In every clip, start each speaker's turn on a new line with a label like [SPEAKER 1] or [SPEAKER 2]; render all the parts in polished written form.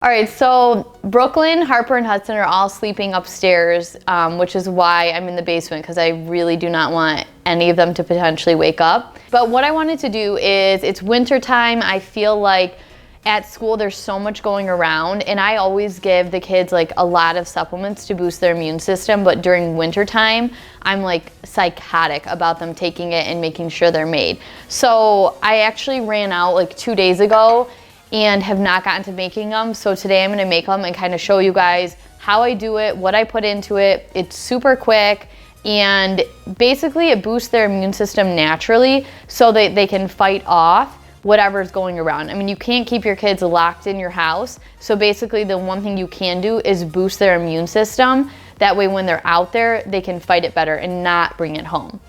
[SPEAKER 1] All right, so Brooklyn, Harper, and Hudson are all sleeping upstairs, which is why I'm in the basement, because I really do not want any of them to potentially wake up. But what I wanted to do is, it's winter time. I feel like at school there's so much going around, and I always give the kids like a lot of supplements to boost their immune system, but during winter time, I'm like psychotic about them taking it and making sure they're made. So I actually ran out like 2 days ago and have not gotten to making them. So today I'm gonna make them and kind of show you guys how I do it, what I put into it. It's super quick, and basically it boosts their immune system naturally so that they can fight off whatever's going around. I mean, you can't keep your kids locked in your house. So basically the one thing you can do is boost their immune system. That way when they're out there, they can fight it better and not bring it home.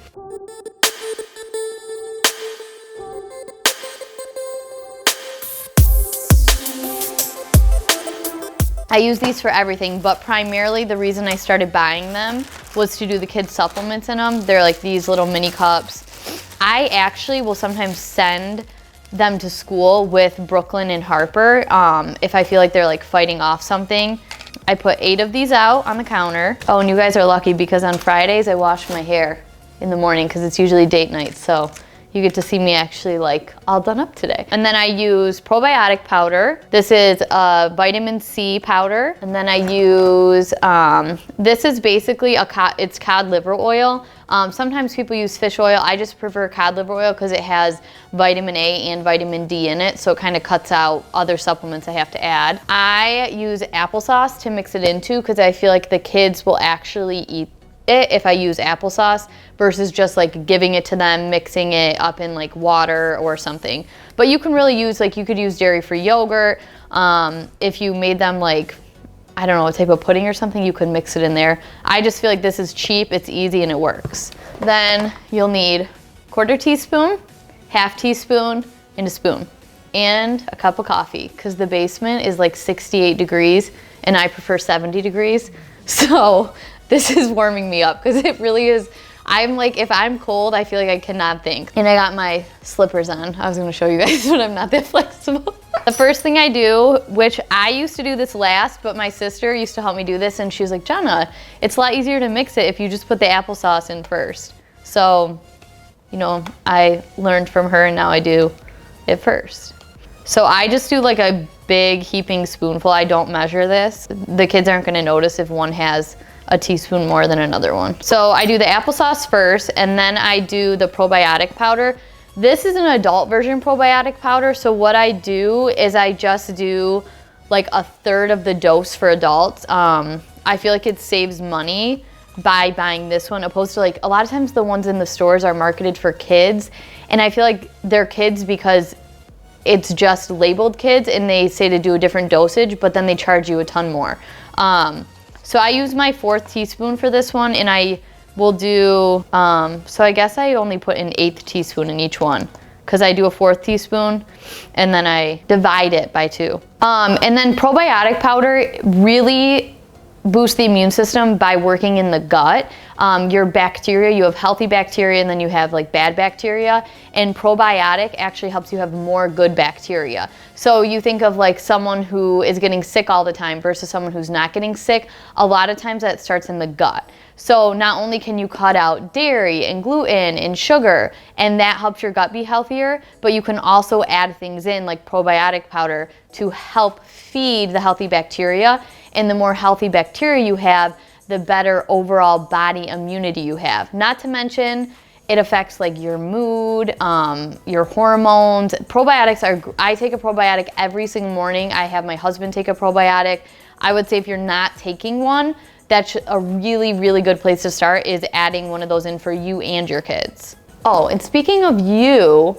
[SPEAKER 1] I use these for everything, but primarily the reason I started buying them was to do the kids' supplements in them. They're like these little mini cups. I actually will sometimes send them to school with Brooklyn and Harper if I feel like they're like fighting off something. I put 8 of these out on the counter. Oh, and you guys are lucky because on Fridays I wash my hair in the morning because it's usually date night, so you get to see me actually like all done up today. And then I use probiotic powder. This is a vitamin C powder. And then I use, this is basically it's cod liver oil. Sometimes people use fish oil. I just prefer cod liver oil because it has vitamin A and vitamin D in it, so it kind of cuts out other supplements I have to add. I use applesauce to mix it into because I feel like the kids will actually eat it if I use applesauce versus just like giving it to them, mixing it up in like water or something. But you can really use, like you could use dairy-free yogurt. If you made them like, I don't know, a type of pudding or something, you could mix it in there. I just feel like this is cheap, it's easy, and it works. Then you'll need 1/4 teaspoon, 1/2 teaspoon, and a spoon, and a cup of coffee, because the basement is like 68 degrees and I prefer 70 degrees. So this is warming me up because it really is. I'm like, if I'm cold, I feel like I cannot think. And I got my slippers on. I was gonna show you guys, but I'm not that flexible. The first thing I do, which I used to do this last, but my sister used to help me do this, and she was like, Jenna, it's a lot easier to mix it if you just put the applesauce in first. So, you know, I learned from her and now I do it first. So I just do like a big heaping spoonful. I don't measure this. The kids aren't gonna notice if one has a teaspoon more than another one. So I do the applesauce first, and then I do the probiotic powder. This is an adult version probiotic powder, so what I do is I just do like 1/3 of the dose for adults. I feel like it saves money by buying this one, opposed to like a lot of times the ones in the stores are marketed for kids, and I feel like they're kids because it's just labeled kids and they say to do a different dosage, but then they charge you a ton more. So I use my 4th teaspoon for this one, and I will do, so I guess I only put an 1/8 teaspoon in each one because I do a 4th teaspoon and then I divide it by 2. And then probiotic powder really boosts the immune system by working in the gut. Your bacteria, you have healthy bacteria and then you have like bad bacteria, and probiotic actually helps you have more good bacteria. So you think of like someone who is getting sick all the time versus someone who's not getting sick. A lot of times that starts in the gut. So not only can you cut out dairy and gluten and sugar, and that helps your gut be healthier, but you can also add things in like probiotic powder to help feed the healthy bacteria. And the more healthy bacteria you have, the better overall body immunity you have. Not to mention, it affects like your mood, your hormones. Probiotics I take a probiotic every single morning. I have my husband take a probiotic. I would say if you're not taking one, that's a really, really good place to start, is adding one of those in for you and your kids. Oh, and speaking of you,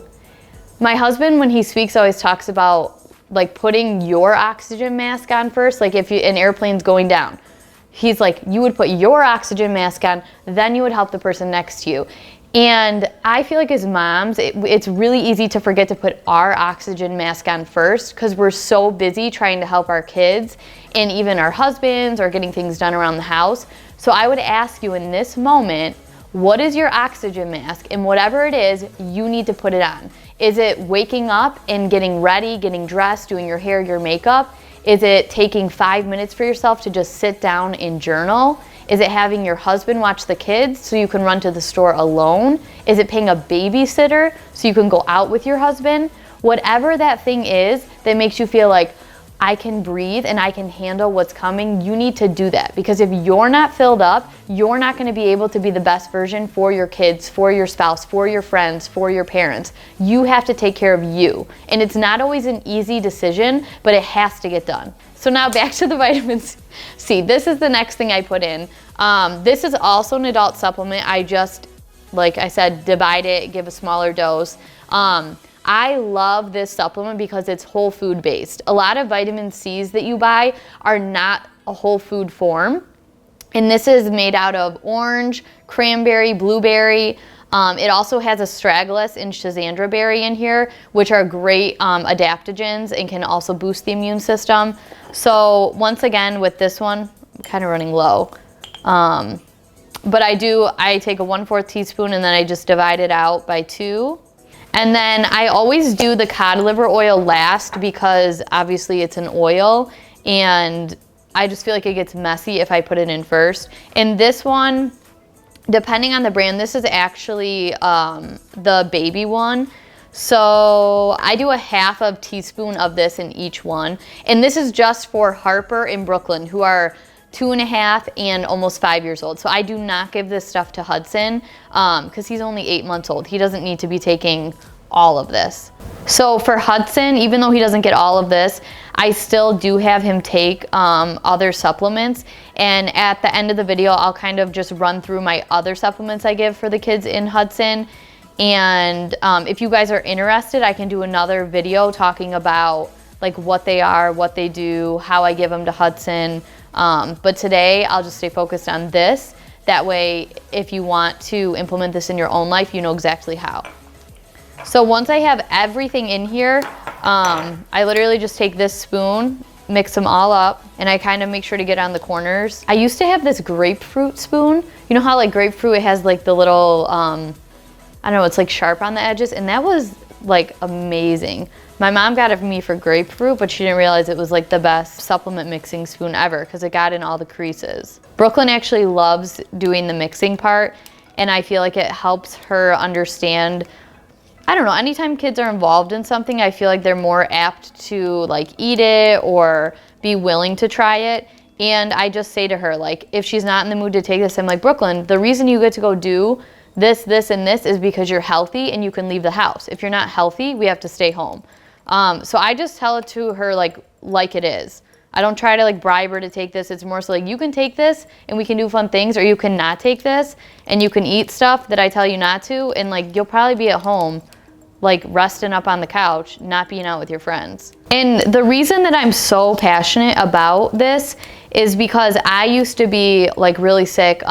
[SPEAKER 1] my husband, when he speaks, always talks about like putting your oxygen mask on first. Like if an airplane's going down, he's like, you would put your oxygen mask on, then you would help the person next to you. And I feel like as moms, it's really easy to forget to put our oxygen mask on first because we're so busy trying to help our kids and even our husbands or getting things done around the house. So I would ask you in this moment, what is your oxygen mask? And whatever it is, you need to put it on. Is it waking up and getting ready, getting dressed, doing your hair, your makeup? Is it taking 5 minutes for yourself to just sit down and journal? Is it having your husband watch the kids so you can run to the store alone? Is it paying a babysitter so you can go out with your husband? Whatever that thing is that makes you feel like, I can breathe and I can handle what's coming, you need to do that. Because if you're not filled up, you're not going to be able to be the best version for your kids, for your spouse, for your friends, for your parents. You have to take care of you. And it's not always an easy decision, but it has to get done. So now back to the vitamin C. This is the next thing I put in. This is also an adult supplement. I just, like I said, divide it, give a smaller dose. I love this supplement because it's whole food based. A lot of vitamin C's that you buy are not a whole food form. And this is made out of orange, cranberry, blueberry. It also has astragalus and schizandra berry in here, which are great adaptogens and can also boost the immune system. So once again, with this one, I'm kind of running low. But I take a 1/4 teaspoon and then I just divide it out by 2. And then I always do the cod liver oil last because obviously it's an oil and I just feel like it gets messy if I put it in first. And this one, depending on the brand, this is actually the baby one. So I do a 1/2 teaspoon of this in each one. And this is just for Harper and Brooklyn, who are 2.5 and almost 5 years old. So I do not give this stuff to Hudson because he's only 8 months old. He doesn't need to be taking all of this. So for Hudson, even though he doesn't get all of this, I still do have him take other supplements. And at the end of the video, I'll kind of just run through my other supplements I give for the kids in Hudson. And if you guys are interested, I can do another video talking about like what they are, what they do, how I give them to Hudson. But today I'll just stay focused on this. That way, if you want to implement this in your own life, you know exactly how. So once I have everything in here, I literally just take this spoon, mix them all up, and I kind of make sure to get on the corners. I used to have this grapefruit spoon. You know how like grapefruit, it has like the little, I don't know, it's like sharp on the edges, and that was like amazing. My mom got it for me for grapefruit, but she didn't realize it was like the best supplement mixing spoon ever because it got in all the creases. Brooklyn actually loves doing the mixing part, and I feel like it helps her understand, I don't know, anytime kids are involved in something, I feel like they're more apt to like eat it or be willing to try it. And I just say to her, like, if she's not in the mood to take this, I'm like, Brooklyn, the reason you get to go do this, this, and this is because you're healthy and you can leave the house. If you're not healthy, we have to stay home. So I just tell it to her like it is. I don't try to like bribe her to take this. It's more so like, you can take this and we can do fun things, or you can not take this and you can eat stuff that I tell you not to, and like you'll probably be at home like resting up on the couch, not being out with your friends. And the reason that I'm so passionate about this is because I used to be like really sick.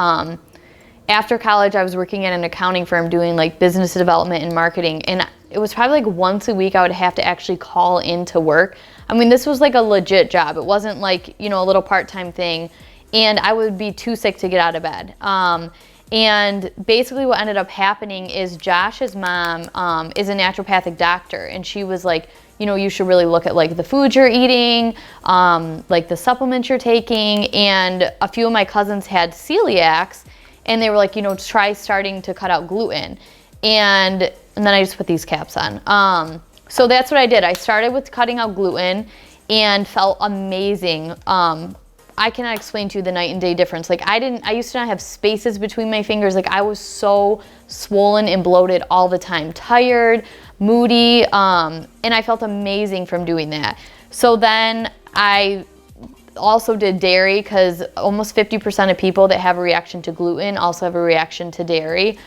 [SPEAKER 1] After college, I was working at an accounting firm doing like business development and marketing, and it was probably like once a week I would have to actually call into work. I mean, this was like a legit job. It wasn't like, you know, a little part-time thing, and I would be too sick to get out of bed. And basically what ended up happening is Josh's mom is a naturopathic doctor, and she was like, you know, you should really look at like the food you're eating, like the supplements you're taking. And a few of my cousins had celiacs, and they were like, you know, try starting to cut out gluten. And then I just put these caps on. So that's what I did. I started with cutting out gluten and felt amazing. I cannot explain to you the night and day difference. Like I used to not have spaces between my fingers. Like I was so swollen and bloated all the time, tired, moody, and I felt amazing from doing that. So then I also did dairy, because almost 50% of people that have a reaction to gluten also have a reaction to dairy.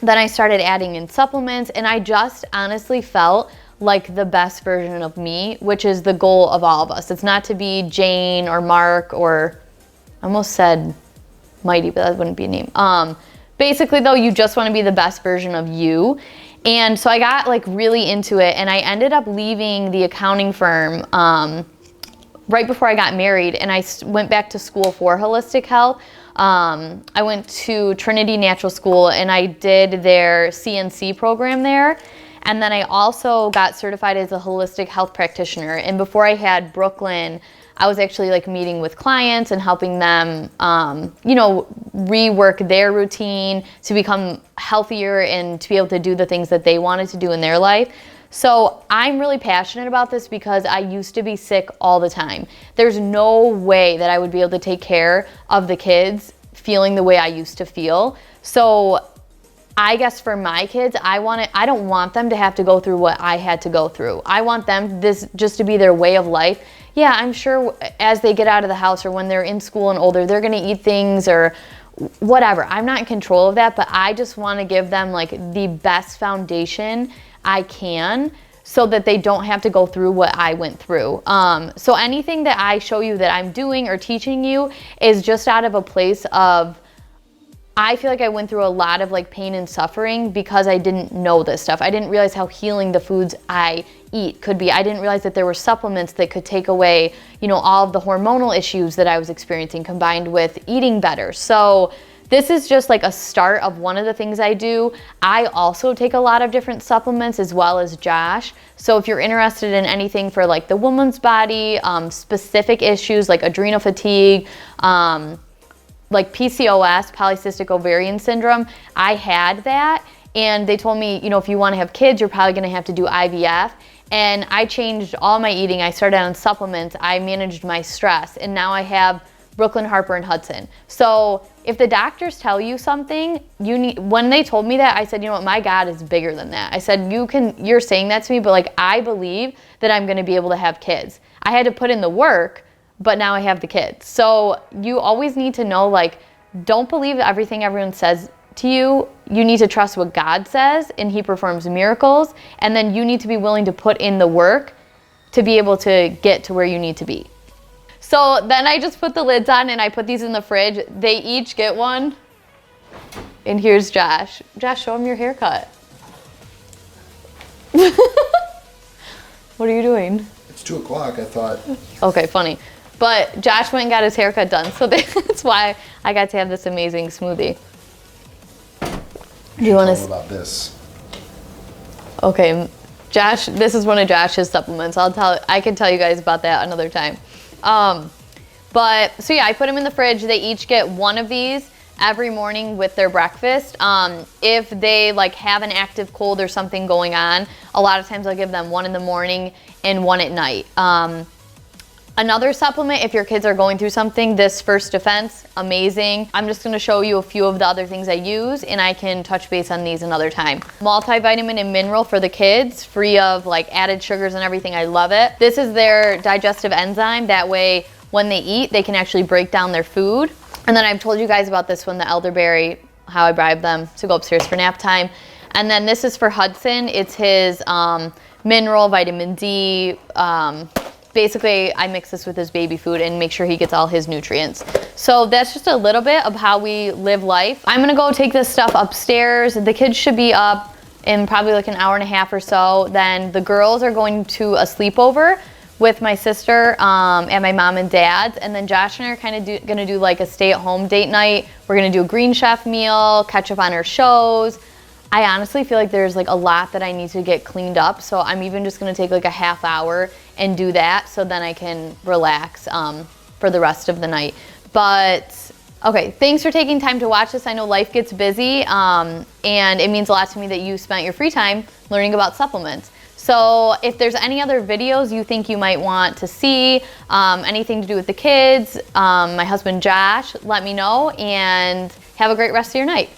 [SPEAKER 1] Then I started adding in supplements, and I just honestly felt like the best version of me, which is the goal of all of us. It's not to be Jane or Mark, or I almost said Mighty, but that wouldn't be a name. Basically though, you just want to be the best version of you. And so I got like really into it, and I ended up leaving the accounting firm right before I got married, and I went back to school for holistic health. I went to Trinity Natural School, and I did their CNC program there. And then I also got certified as a holistic health practitioner. And before I had Brooklyn, I was actually like meeting with clients and helping them, you know, rework their routine to become healthier and to be able to do the things that they wanted to do in their life. So I'm really passionate about this because I used to be sick all the time. There's no way that I would be able to take care of the kids feeling the way I used to feel. So I guess for my kids, I don't want them to have to go through what I had to go through. I want them this just to be their way of life. Yeah, I'm sure as they get out of the house or when they're in school and older, they're gonna eat things or whatever. I'm not in control of that, but I just wanna give them like the best foundation I can so that they don't have to go through what I went through. So anything that I show you that I'm doing or teaching you is just out of a place of, I feel like I went through a lot of like pain and suffering because I didn't know this stuff. I didn't realize how healing the foods I eat could be. I didn't realize that there were supplements that could take away, you know, all of the hormonal issues that I was experiencing combined with eating better. So this is just like a start of one of the things I do. I also take a lot of different supplements as well as Josh. So if you're interested in anything for like the woman's body, specific issues like adrenal fatigue, like PCOS, polycystic ovarian syndrome, I had that. And they told me, you know, if you want to have kids, you're probably going to have to do IVF. And I changed all my eating. I started on supplements. I managed my stress. And now I have Brooklyn, Harper, and Hudson. So if the doctors tell you something, when they told me that, I said, you know what, my God is bigger than that. I said, you're saying that to me, but like, I believe that I'm going to be able to have kids. I had to put in the work, but now I have the kids. So you always need to know, like, don't believe everything everyone says to you. You need to trust what God says, and He performs miracles. And then you need to be willing to put in the work to be able to get to where you need to be. So then I just put the lids on and I put these in the fridge. They each get one. And here's Josh. Josh, show him your haircut. What are you doing?
[SPEAKER 2] It's 2 o'clock, I thought.
[SPEAKER 1] Okay, funny. But Josh went and got his haircut done, so that's why I got to have this amazing smoothie. Do you want to?
[SPEAKER 2] About this.
[SPEAKER 1] Okay, Josh. This is one of Josh's supplements. I can tell you guys about that another time. But so yeah, I put them in the fridge. They each get one of these every morning with their breakfast. If they like have an active cold or something going on, a lot of times I'll give them one in the morning and one at night. Another supplement, if your kids are going through something, this First Defense, amazing. I'm just gonna show you a few of the other things I use, and I can touch base on these another time. Multivitamin and mineral for the kids, free of like added sugars and everything, I love it. This is their digestive enzyme, that way when they eat, they can actually break down their food. And then I've told you guys about this one, the elderberry, how I bribe them to go upstairs for nap time. And then this is for Hudson, it's his mineral, vitamin D, basically, I mix this with his baby food and make sure he gets all his nutrients. So that's just a little bit of how we live life. I'm gonna go take this stuff upstairs. The kids should be up in probably like an hour and a half or so. Then the girls are going to a sleepover with my sister and my mom and dad's. And then Josh and I are kind of gonna do like a stay-at-home date night. We're gonna do a Green Chef meal, catch up on our shows. I honestly feel like there's like a lot that I need to get cleaned up. So I'm even just gonna take like a half hour and do that so then I can relax for the rest of the night. But okay, thanks for taking time to watch this. I know life gets busy and it means a lot to me that you spent your free time learning about supplements. So if there's any other videos you think you might want to see, anything to do with the kids, my husband Josh, let me know, and have a great rest of your night.